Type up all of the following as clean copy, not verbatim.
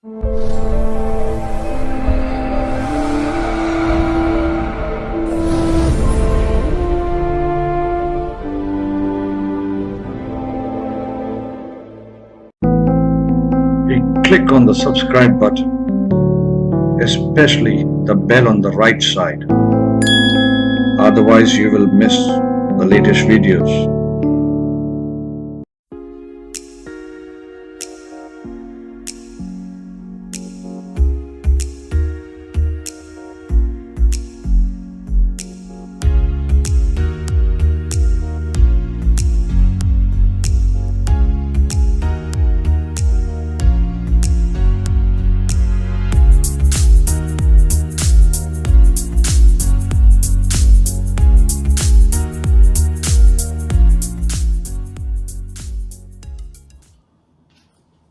Click on the subscribe button, especially the bell on the right side. Otherwise, you will miss the latest videos.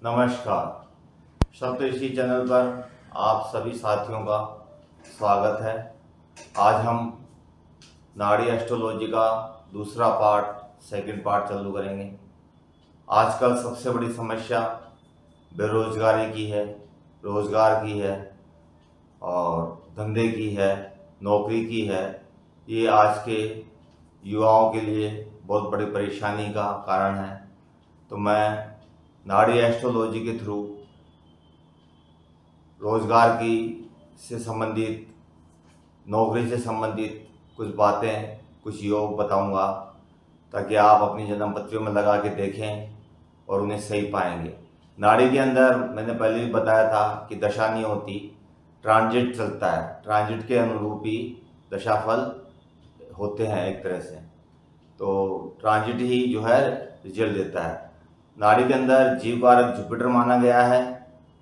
नमस्कार, सप्तऋषि channel पर आप सभी साथियों का स्वागत है। आज हम नाड़ी एस्ट्रोलॉजी का दूसरा सेकंड पार्ट चालू करेंगे। आजकल सबसे बड़ी समस्या बेरोजगारी की है, रोजगार की है और धंधे की है, नौकरी की है। ये आज के युवाओं के लिए बहुत बड़ी परेशानी का कारण है। तो मैं नाड़ी एस्ट्रोलॉजी के थ्रू रोजगार की से संबंधित, नौकरी से संबंधित कुछ बातें, कुछ योग बताऊंगा ताकि आप अपनी जन्म पत्रियों में लगा के देखें और उन्हें सही पाएंगे। नाड़ी के अंदर मैंने पहले भी बताया था कि दशा नहीं होती, ट्रांजिट चलता है। ट्रांजिट के अनुरूप ही दशाफल होते हैं एक तरह से। तो ट्रांजिट ही जो है रिजल्ट देता है। नाड़ी के अंदर जीव कारक जुपिटर माना गया है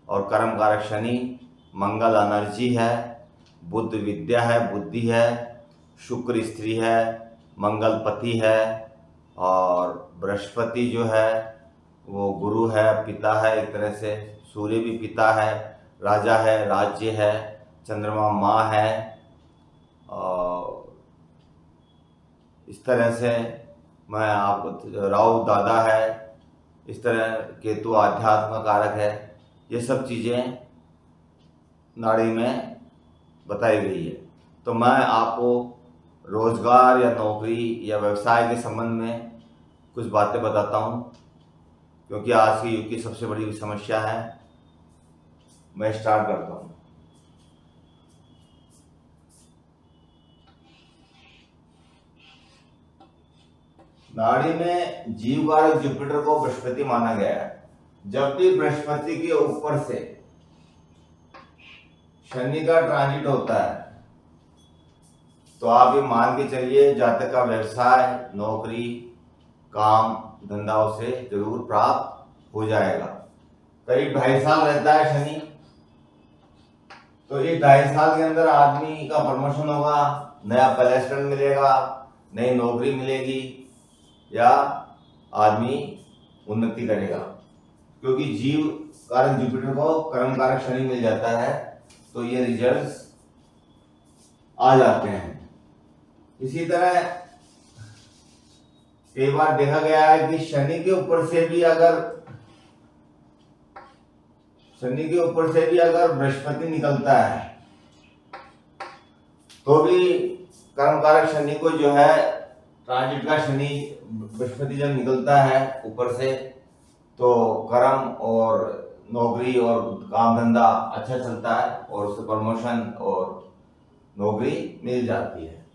और कर्म कारक शनि, मंगल एनर्जी है, बुध विद्या है, बुद्धि है, शुक्र स्त्री है, मंगल पति है और बृहस्पति जो है वो गुरु है, पिता है एक तरह से। सूर्य भी पिता है, राजा है, राज्य है, चंद्रमा माँ है और इस तरह से मैं आपको राहु दादा है। इस तरह केतु आध्यात्म कारक है। ये सब चीज़ें नाड़ी में बताई गई है। तो मैं आपको रोजगार या नौकरी या व्यवसाय के संबंध में कुछ बातें बताता हूँ, क्योंकि आज के युग की सबसे बड़ी समस्या है। मैं स्टार्ट करता हूँ। नाड़ी में जीव कारक जुपिटर को बृहस्पति माना गया है। जब भी बृहस्पति के ऊपर से शनि का ट्रांजिट होता है तो आप ये मान के चलिए जातक का व्यवसाय, नौकरी, काम धंधा उसे जरूर प्राप्त हो जाएगा। करीब 2.5 साल रहता है शनि। तो इस 2.5 साल के अंदर आदमी का प्रमोशन होगा, नया प्लेसमेंट मिलेगा, नई नौकरी मिलेगी या आदमी उन्नति करेगा, क्योंकि जीव कारक जुपिटर को कर्म कारक शनि मिल जाता है। तो ये रिजल्ट्स आ जाते हैं। इसी तरह कई बार देखा गया है कि शनि के ऊपर से भी अगर बृहस्पति निकलता है तो भी कर्म कारक शनि को जो है ट्रांजिट का शनि बृहस्पति जब निकलता है ऊपर से तो कर्म और नौकरी और काम धंधा अच्छा चलता है और उससे प्रमोशन और नौकरी मिल जाती है।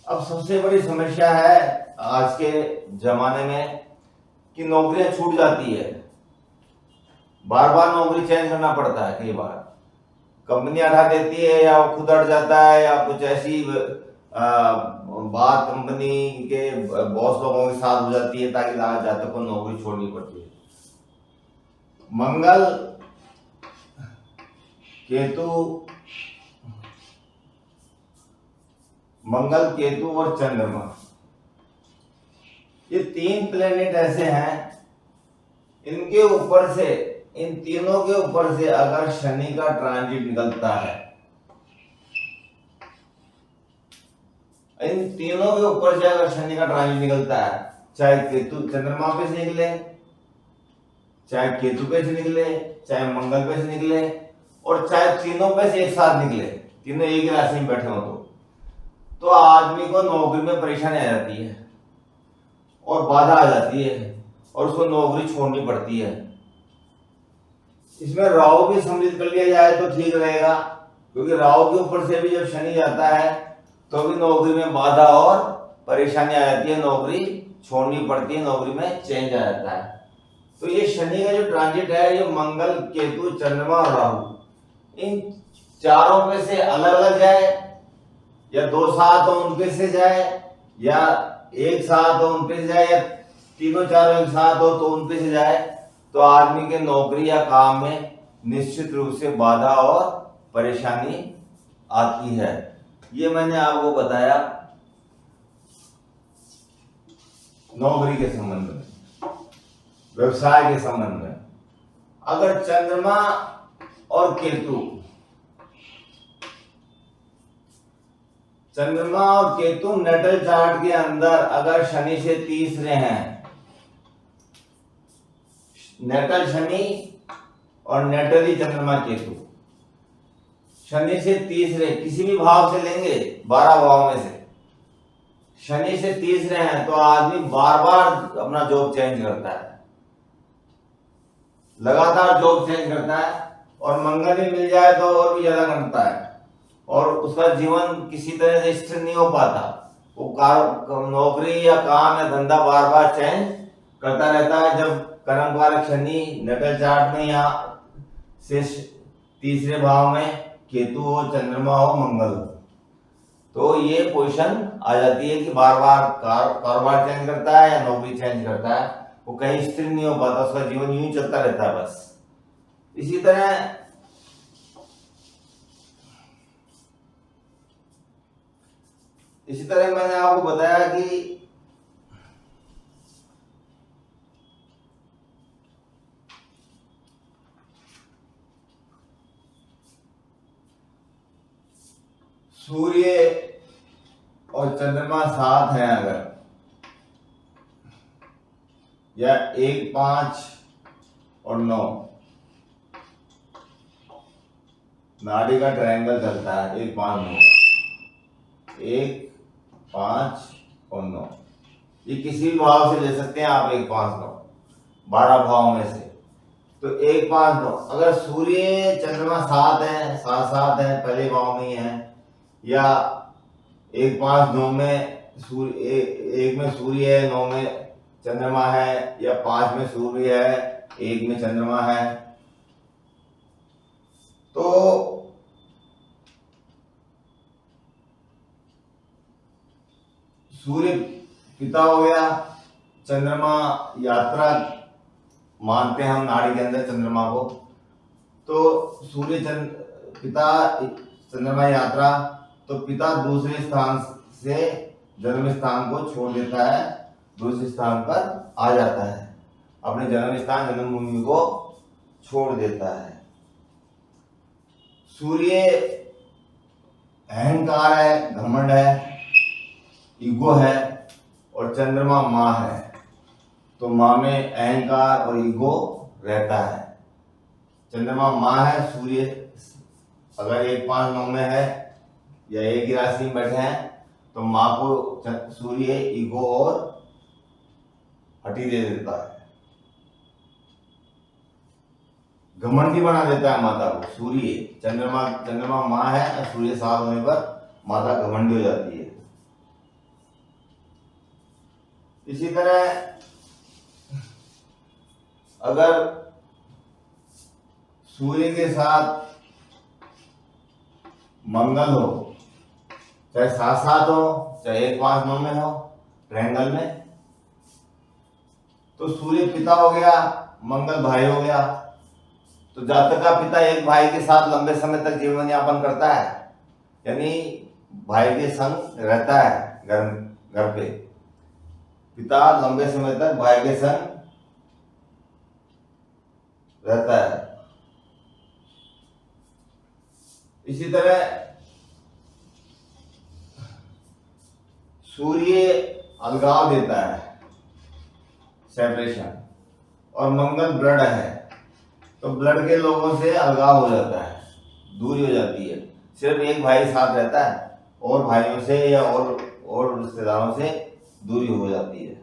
अब सबसे बड़ी समस्या है आज के जमाने में कि नौकरियां छूट जाती है। बार बार नौकरी चेंज करना पड़ता है। कई बार कंपनी हटा देती है या वो खुद हट जाता है या कुछ ऐसी बात कंपनी के बॉस लोगों के साथ हो जाती है ताकि जातक को नौकरी छोड़नी पड़ती है। मंगल, केतु और चंद्रमा, ये 3 प्लेनेट ऐसे हैं, इनके ऊपर से, इन तीनों के ऊपर से अगर शनि का ट्रांजिट निकलता है, इन तीनों के ऊपर से अगर शनि का ट्रांजिट निकलता है, चाहे केतु चंद्रमा पे से निकले, चाहे केतु पे से निकले, चाहे मंगल पे से निकले, और चाहे तीनों पे से एक साथ निकले, तीनों एक ही राशि में बैठे हो तो आदमी को नौकरी में परेशानी आ जाती है और बाधा आ जाती है और उसको नौकरी छोड़नी पड़ती है। इसमें राहु भी सम्मिलित कर लिया जाए तो ठीक रहेगा, क्योंकि राहु के ऊपर से भी जब शनि जाता है तो भी नौकरी में बाधा और परेशानी आ जाती है, नौकरी छोड़नी पड़ती है, नौकरी में चेंज आ जाता है। तो ये शनि का जो ट्रांजिट है, ये मंगल, केतु, चंद्रमा और राहु, इन चारों में से अलग अलग जाए, या दो साथ हो उनपे से जाए, या एक साथ हो उनपे से जाए, या तीनों चारों एक साथ हो तो उनपे से जाए, तो आदमी के नौकरी या काम में निश्चित रूप से बाधा और परेशानी आती है। ये मैंने आपको बताया नौकरी के संबंध में, व्यवसाय के संबंध में। अगर चंद्रमा और केतु, चंद्रमा और केतु नेटल चार्ट के अंदर अगर शनि से तीसरे हैं, नेटल शनि और नेटली चंद्रमा केतु, शनि से तीसरे किसी भी भाव से लेंगे, 12 भाव में से शनि से तीसरे हैं तो आदमी बार बार अपना जॉब चेंज करता है, लगातार जॉब चेंज करता है, और मंगल भी मिल जाए तो और भी ज्यादा करता है, और उसका जीवन किसी तरह से स्थिर नहीं हो पाता। वो नौकरी या काम या धंधा बार बार चेंज करता रहता है। जब कर्म कारक शनि नेटल चार्ट में या से तीसरे भाव में केतु हो, चंद्रमा हो, मंगल हो, तो ये पोजीशन आ जाती है कि बार बार कारोबार चेंज करता है या नौकरी चेंज करता है, वो कहीं स्थिर नहीं हो पाता, उसका जीवन यूं ही चलता रहता है बस। इसी तरह मैंने आपको बताया कि सूर्य और चंद्रमा साथ हैं अगर, या 1, 5 और 9, नाड़ी का ट्रायंगल चलता है 1, 5, 9, 1, 5 और 9, ये किसी भी भाव से ले सकते हैं आप, 1, 5, 9, 12 भाव में से। तो 1, 5, 9 अगर सूर्य चंद्रमा साथ है, साथ है, पहले भाव में ही है, या 1, 5, 9 में सूर्य, 1 में सूर्य है, 9 में चंद्रमा है, या 5 में सूर्य है, 1 में चंद्रमा है, तो सूर्य पिता हो गया, चंद्रमा यात्रा मानते हैं हम नाड़ी के अंदर चंद्रमा को, तो सूर्य पिता, चंद्रमा यात्रा, तो पिता दूसरे स्थान से जन्म स्थान को छोड़ देता है, दूसरे स्थान पर आ जाता है, अपने जन्म स्थान, जन्मभूमि को छोड़ देता है। सूर्य अहंकार है, घमंड है, ईगो है, और चंद्रमा माँ है, तो माँ में अहंकार और ईगो रहता है। चंद्रमा माँ है, सूर्य अगर 1, 5, 9 में है या एक ही राशि में बैठे हैं तो माँ को सूर्य ईगो और हठी दे देता है, घमंडी बना देता है माता को। सूर्य चंद्रमा माँ है और सूर्य साथ होने पर माता घमंडी हो जाती है। इसी तरह अगर सूर्य के साथ मंगल हो, चाहे साथ हो, चाहे 1, 5, 9 में हो, ट्रायंगल में, तो सूर्य पिता हो गया, मंगल भाई हो गया, तो जातक का पिता एक भाई के साथ लंबे समय तक जीवन यापन करता है, यानी भाई के संग रहता है घर पे। पिता लंबे समय तक भाई के संग रहता है। इसी तरह सूर्य अलगाव देता है, सेपरेशन, और मंगल ब्लड है, तो ब्लड के लोगों से अलगाव हो जाता है, दूरी हो जाती है। सिर्फ एक भाई साथ रहता है और भाइयों से या और रिश्तेदारों से दूरी हो जाती है।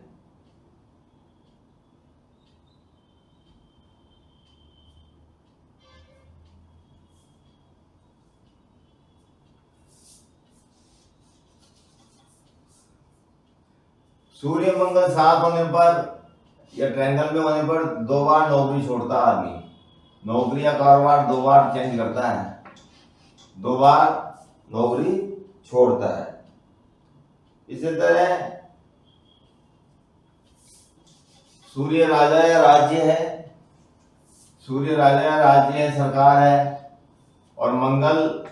सूर्य मंगल साथ होने पर या ट्रायंगल में होने पर 2 बार नौकरी छोड़ता है आदमी, नौकरी या कारोबार 2 बार चेंज करता है, 2 बार नौकरी छोड़ता है। इसी तरह सूर्य राजा या राज्य है, सूर्य राजा या राज्य है, सरकार है, और मंगल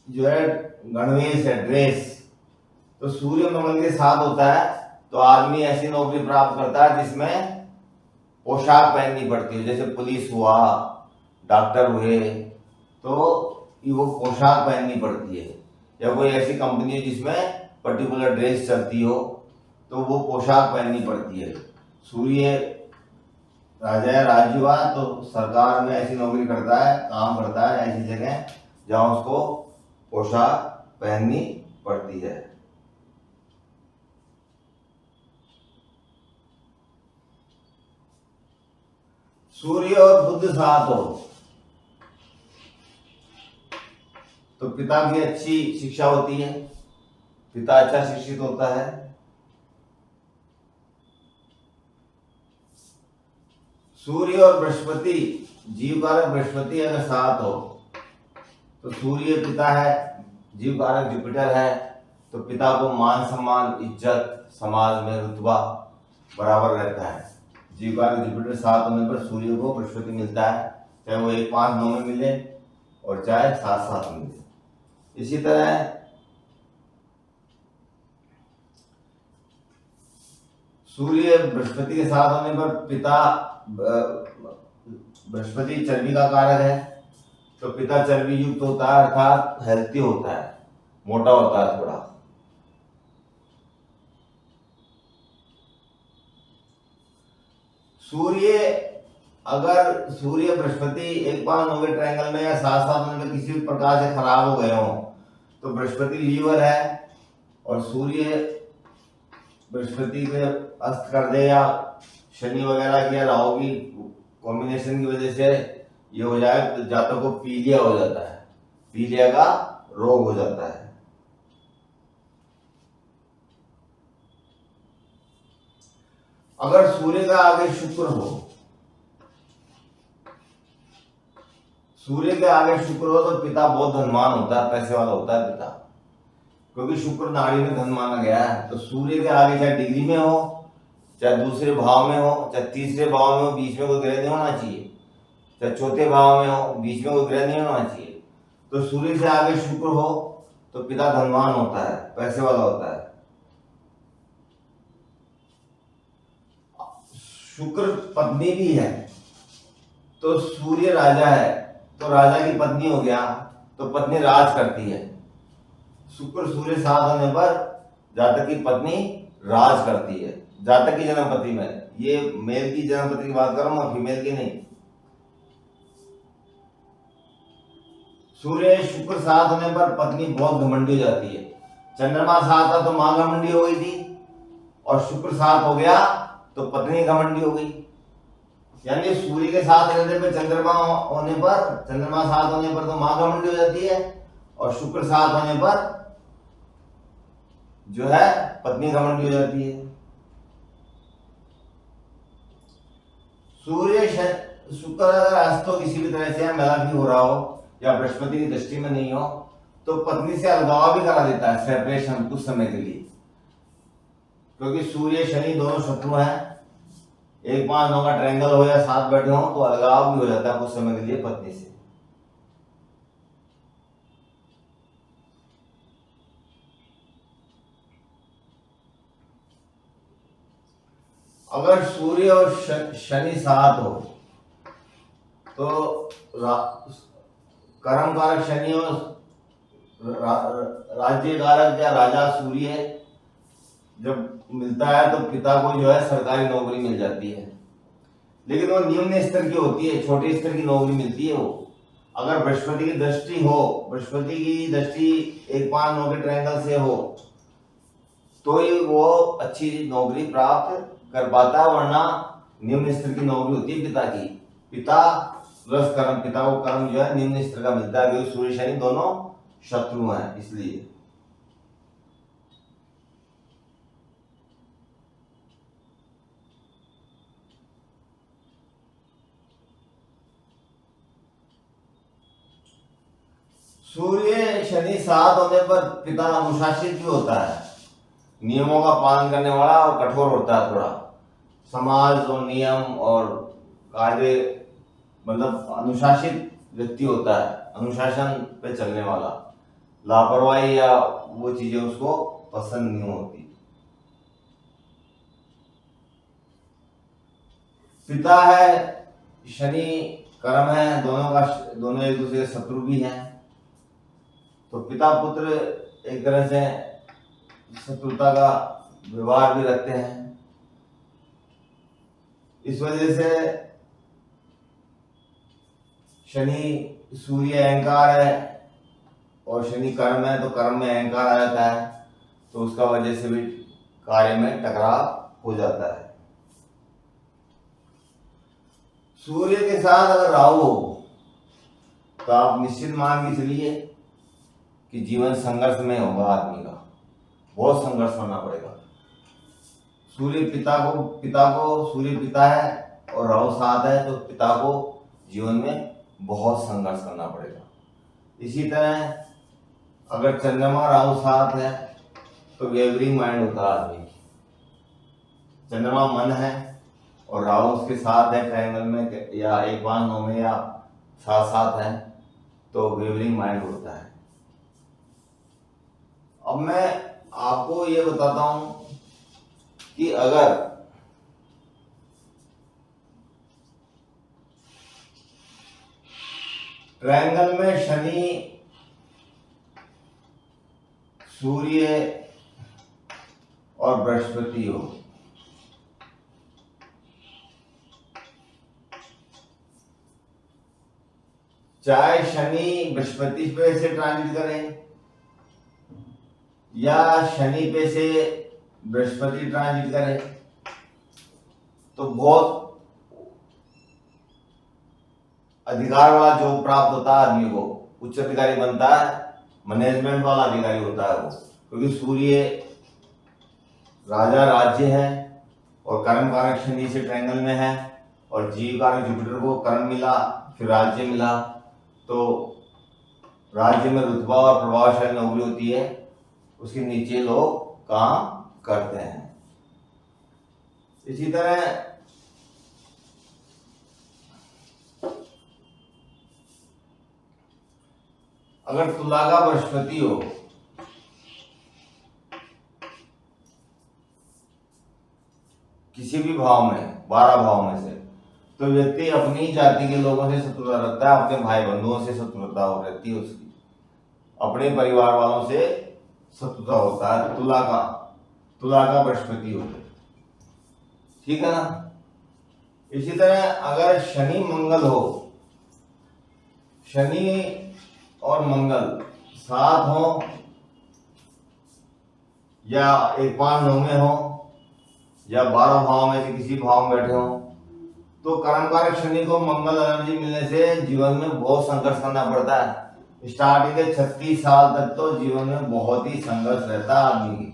जो है गणवेश है, ड्रेस। तो सूर्य मंगल के साथ होता है तो आदमी ऐसी नौकरी प्राप्त करता है जिसमें पोशाक पहननी पड़ती है, जैसे पुलिस हुआ, डॉक्टर हुए, तो वो पोशाक पहननी पड़ती है। या कोई ऐसी कंपनी है जिसमें पर्टिकुलर ड्रेस चलती हो तो वो पोशाक पहननी पड़ती है। सूर्य राजा या राज्य हुआ तो सरकार में ऐसी नौकरी करता है, काम करता है ऐसी जगह जहां उसको पोशाक पहननी पड़ती है। सूर्य और बुध साथ हो तो पिता की अच्छी शिक्षा होती है, पिता अच्छा शिक्षित होता है। सूर्य और बृहस्पति, जीव कारक बृहस्पति अगर साथ हो तो सूर्य पिता है, जीव कारक जुपिटर है, तो पिता को मान सम्मान, इज्जत, समाज में रुतबा बराबर रहता है। जीव कारक जुपिटर साथ होने पर सूर्य को बृहस्पति मिलता है, चाहे वो 1 5 9 में मिले और चाहे 7 7 में मिले। इसी तरह सूर्य बृहस्पति के साथ होने पर पिता, बृहस्पति चर्बी का कारक है, तो पिता चर्बी युक्त होता है, अर्थात हेल्थी होता है, मोटा होता है थोड़ा। सूर्य अगर सूर्य बृहस्पति 1 5 9 के ट्रायंगल में या 7 7 में किसी भी प्रकार से खराब हो गए हो तो बृहस्पति लीवर है, और सूर्य बृहस्पति पे अस्त कर दे या शनि वगैरह की या राहु की कॉम्बिनेशन की वजह से ये हो जाए तो जातक को पीलिया हो जाता है, पीलिया का रोग हो जाता है। अगर सूर्य का आगे शुक्र हो, सूर्य के आगे शुक्र हो तो पिता बहुत धनवान होता है, पैसे वाला होता है पिता, क्योंकि शुक्र नाड़ी में धन माना गया है। तो सूर्य के आगे चाहे डिग्री में हो, चाहे दूसरे भाव में हो, चाहे तीसरे भाव में हो, बीच में कोई ग्रह नहीं होना चाहिए, चाहे चौथे भाव में हो, बीच में कोई ग्रह नहीं होना चाहिए। तो सूर्य से आगे शुक्र हो तो पिता धनवान होता है, पैसे वाला होता है। शुक्र पत्नी भी है तो सूर्य राजा है तो राजा की पत्नी हो गया, तो पत्नी राज करती है। शुक्र सूर्य साथ होने पर जातक की पत्नी राज करती है, जातक की जन्मपति में, ये मेल की जन्मपति की बात कर रहा हूं, फीमेल की नहीं। सूर्य शुक्र साथ होने पर पत्नी बहुत घमंडी हो जाती है। चंद्रमा साथ था तो मां घमंडी हो गई थी, और शुक्र साथ हो गया तो पत्नी घमंडी हो गई। यानी सूर्य के साथ रहने पर चंद्रमा होने पर, चंद्रमा साथ होने पर तो मां घमंडी हो जाती है, और शुक्र साथ होने पर जो है पत्नी घमंडी हो जाती है। सूर्य शुक्र अगर अस्त हो किसी भी तरह से, मेला भी हो रहा हो या बृहस्पति की दृष्टि में नहीं हो तो पत्नी से अलगाव भी करा देता है, सेपरेशन कुछ समय के लिए, क्योंकि सूर्य शनि दोनों शत्रु हैं। 1 5 9 का ट्रायंगल हो या साथ बैठे हो तो अलगाव भी हो जाता है कुछ समय के लिए पत्नी से। अगर सूर्य और शनि साथ हो तो कर्म कारक शनि और राज्य कारक या राजा सूर्य जब मिलता है तो पिता को जो है सरकारी नौकरी मिल जाती है, लेकिन वो निम्न स्तर की होती है, छोटे स्तर की नौकरी मिलती है वो। अगर बृहस्पति की दृष्टि हो, बृहस्पति की दृष्टि 1-5-9 के ट्रायंगल से हो तो ही वो अच्छी नौकरी प्राप्त कर पाता है, वरना निम्न स्तर की नौकरी होती है पिता की। पिता प्लस कर्म, पिता को कर्म जो है निम्न स्तर का मिलता है, क्योंकि सूर्य शनि दोनों शत्रु हैं इसलिए। सूर्य शनि साथ होने पर पिता अनुशासित भी होता है, नियमों का पालन करने वाला और कठोर होता है थोड़ा। समाज और नियम और कार्य मतलब अनुशासित व्यक्ति होता है, अनुशासन पे चलने वाला। लापरवाही या वो चीजें उसको पसंद नहीं होती। पिता है शनि, कर्म है, दोनों एक दूसरे के शत्रु भी हैं, तो पिता पुत्र एक तरह से शत्रुता का व्यवहार भी रखते हैं। इस वजह से शनि सूर्य अहंकार है और शनि कर्म है, तो कर्म में अहंकार आ जाता है, तो उसका वजह से भी कार्य में टकराव हो जाता है। सूर्य के साथ अगर राहु हो तो आप निश्चित मान के चलिए कि जीवन संघर्ष में होगा, आदमी का बहुत संघर्ष करना पड़ेगा। सूर्य पिता को सूर्य पिता है और राहु साथ है, तो पिता को जीवन में बहुत संघर्ष करना पड़ेगा। इसी तरह अगर चंद्रमा राहु साथ है तो वेवरिंग माइंड होता है आदमी की। चंद्रमा मन है और राहु उसके साथ है ट्रायंगल में या 1-5-9 में या साथ है, तो वेवरिंग माइंड होता है। अब मैं आपको ये बताता हूं कि अगर ट्रायंगल में शनि, सूर्य और बृहस्पति हो, चाहे शनि बृहस्पति पे से ट्रांजिट करें या शनि पे से बृहस्पति ट्रांजिट करे, तो बहुत अधिकार वाला जॉब प्राप्त होता है आदमी को, उच्च अधिकारी बनता है, मैनेजमेंट वाला अधिकारी होता है वो, क्योंकि सूर्य राजा राज्य है और कर्म कारक शनि से ट्रायंगल में है और जीव कारक जुपिटर को कर्म मिला फिर राज्य मिला, तो राज्य में रुतबा और प्रभावशाली नौकरी होती है, उसके नीचे लोग काम करते हैं। इसी तरह अगर तुला का बृहस्पति हो किसी भी भाव में, 12 भाव में से, तो व्यक्ति अपनी जाति के लोगों से शत्रुता रखता है, अपने भाई बंधुओं से शत्रुता हो रहती है उसकी, अपने परिवार वालों से शत्रुता होता है। तुला का बृहस्पति हो, ठीक है ना। इसी तरह अगर शनि मंगल हो, शनि और मंगल साथ हो या 1-5-9 में हो या 12 भाव में से किसी भाव में बैठे हो, तो कर्मकारक शनि को मंगल एनर्जी मिलने से जीवन में बहुत संघर्ष करना पड़ता है। स्टार्टिंग के 36 साल तक तो जीवन में बहुत ही संघर्ष रहता है आदमी की,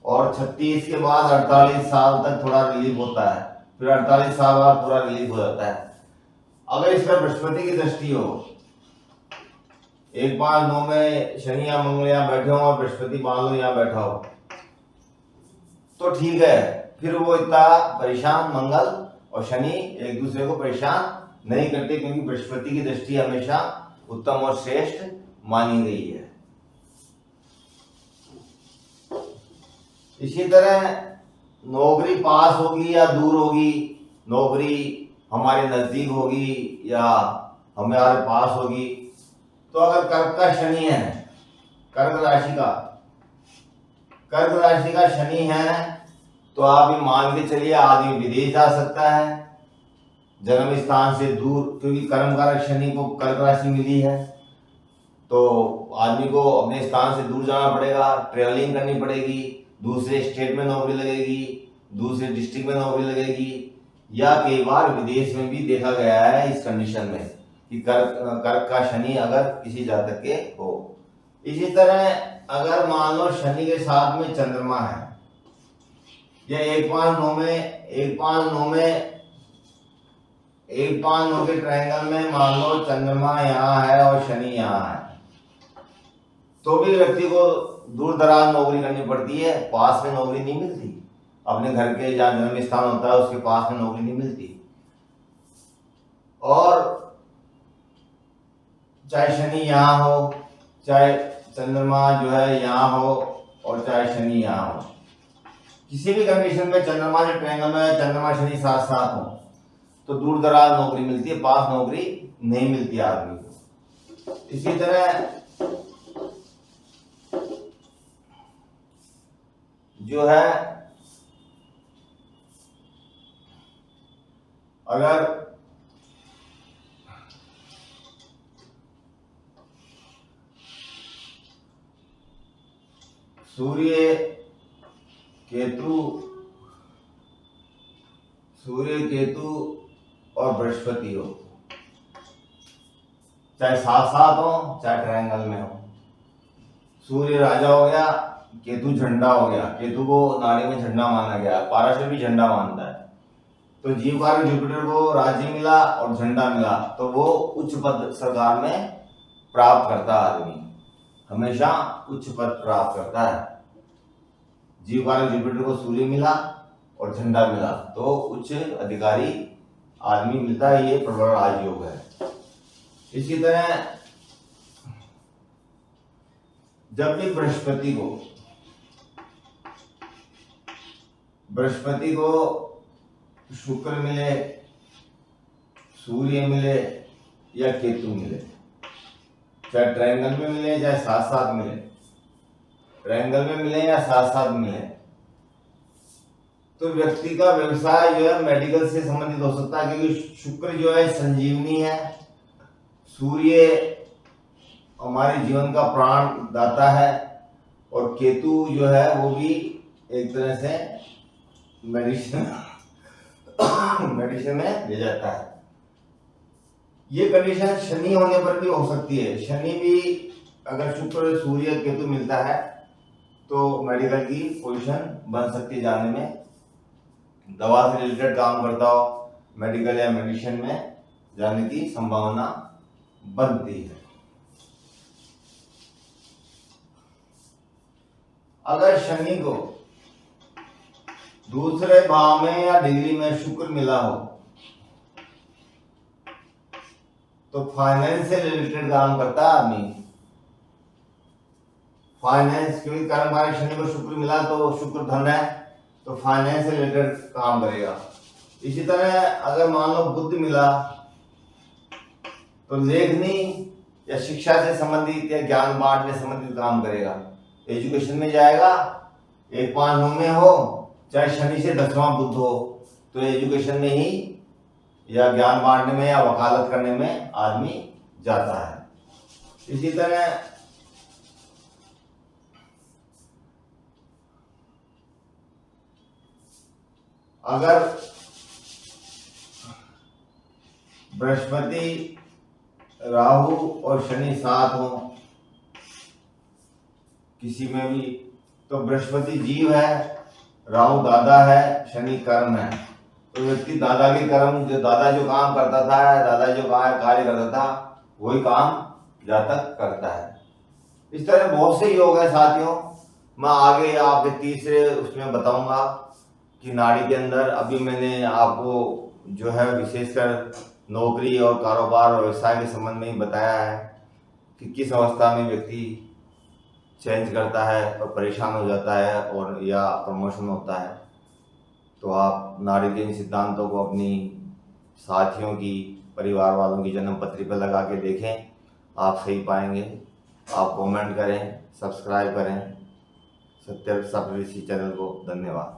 और 36 के बाद 48 साल तक थोड़ा रिलीफ होता है, फिर 48 साल बाद पूरा रिलीफ हो जाता है। अगर इस पर बृहस्पति की दृष्टि हो, 1-5-9 में शनि या मंगल यहाँ बैठे हो और बृहस्पति मान लो यहाँ बैठा हो, तो ठीक है, फिर वो इतना परेशान, मंगल और शनि एक दूसरे को परेशान नहीं करते, क्योंकि बृहस्पति की दृष्टि हमेशा उत्तम और श्रेष्ठ मानी गई है। इसी तरह नौकरी पास होगी या दूर होगी, नौकरी हमारे नजदीक होगी या हमारे पास होगी, तो अगर कर्क का शनि है, कर्क राशि का, कर्क राशि का शनि है तो आप ये मान के चलिए आदमी विदेश जा सकता है जन्म स्थान से दूर, क्योंकि कर्म कारक शनि को कर्क राशि मिली है तो आदमी को अपने स्थान से दूर जाना पड़ेगा, ट्रेवलिंग करनी पड़ेगी, दूसरे स्टेट में नौकरी लगेगी, दूसरे डिस्ट्रिक्ट में नौकरी लगेगी, या कई बार विदेश में भी देखा गया है इस कंडीशन में कि कर्क का शनि अगर किसी जातक के हो। इसी तरह अगर मान लो शनि के साथ में चंद्रमा है या 1-5-9 के ट्रायंगल में मान लो चंद्रमा यहाँ है और शनि यहाँ है, तो भी व्यक्ति को दूर दराज नौकरी करनी पड़ती है, पास में नौकरी नहीं मिलती। अपने घर के जहाँ जन्म स्थान होता है उसके पास में नौकरी नहीं मिलती। और चाहे शनि यहाँ हो, चाहे चंद्रमा जो है यहाँ हो और चाहे शनि यहाँ हो, किसी भी कंडीशन में चंद्रमा के ट्रायंगल में चंद्रमा शनि साथ साथ हो तो दूर दराज नौकरी मिलती है, पास नौकरी नहीं मिलती आदमी को। इसी तरह जो है अगर सूर्य केतु और बृहस्पति हो, चाहे साथ साथ हो चाहे ट्रायंगल में हो, सूर्य राजा हो गया, केतु झंडा हो गया, केतु को नाड़ी में झंडा माना गया, पाराशर भी झंडा मानता है, तो जीव कारक जुपिटर को राज्य मिला और झंडा मिला तो वो उच्च पद सरकार में प्राप्त करता आदमी, हमेशा उच्च पद प्राप्त करता है। जीव कारक जुपिटर को सूर्य मिला और झंडा मिला तो उच्च अधिकारी आदमी मिलता है, ये प्रबल राजयोग है। इसी तरह जब भी बृहस्पति को शुक्र मिले, सूर्य मिले या केतु मिले, चाहे ट्रायंगल में मिले चाहे साथ साथ मिले, ट्रायंगल में मिले या साथ साथ मिले, तो व्यक्ति का व्यवसाय जो है मेडिकल से संबंधित हो सकता है, क्योंकि शुक्र जो है संजीवनी है, सूर्य हमारे जीवन का प्राण दाता है और केतु जो है वो भी एक तरह से मेडिसिन में ले जाता है। ये कंडीशन शनि होने पर भी हो सकती है। शनि भी अगर शुक्र सूर्य केतु मिलता है तो मेडिकल की पोजीशन बन सकती है, जाने में दवा से रिलेटेड काम करता हो, मेडिकल या मेडिसिन में जाने की संभावना बनती है। अगर शनि को दूसरे भाव में या डिग्री में शुक्र मिला हो तो फाइनेंस से रिलेटेड काम करता है आदमी, फाइनेंस, क्योंकि कर्म कारक शनि को शुक्र मिला तो शुक्र धन है तो फाइनेंस से रिलेटेड काम करेगा। इसी तरह अगर मान लो बुद्ध मिला तो लेखनी या शिक्षा से संबंधित या ज्ञान बांटने से संबंधित काम करेगा, एजुकेशन में जाएगा। 1-5-9 में हो चाहे शनि से 10वां बुद्ध हो तो एजुकेशन में ही या ज्ञान बांटने में या वकालत करने में आदमी जाता है। इसी तरह अगर बृहस्पति, राहु और शनि साथ हो किसी में भी, तो बृहस्पति जीव है, राहु दादा है, शनि कर्म है, तो व्यक्ति दादा के कर्म, जो दादा जो काम करता था, दादा जो कार्य करता था वही काम जातक करता है। इस तरह बहुत से योग है साथियों, मैं आगे आपके तीसरे उसमें बताऊंगा कि नाड़ी के अंदर अभी मैंने आपको जो है विशेषकर नौकरी और कारोबार और व्यवसाय के संबंध में ही बताया है कि किस अवस्था में व्यक्ति चेंज करता है और परेशान हो जाता है और या प्रमोशन होता है। तो आप नाड़ी के इन सिद्धांतों को अपनी साथियों की, परिवार वालों की जन्म पत्री पर लगा के देखें, आप सही पाएंगे। आप कमेंट करें, सब्सक्राइब करें, सत्य साप्रेसी चैनल को धन्यवाद।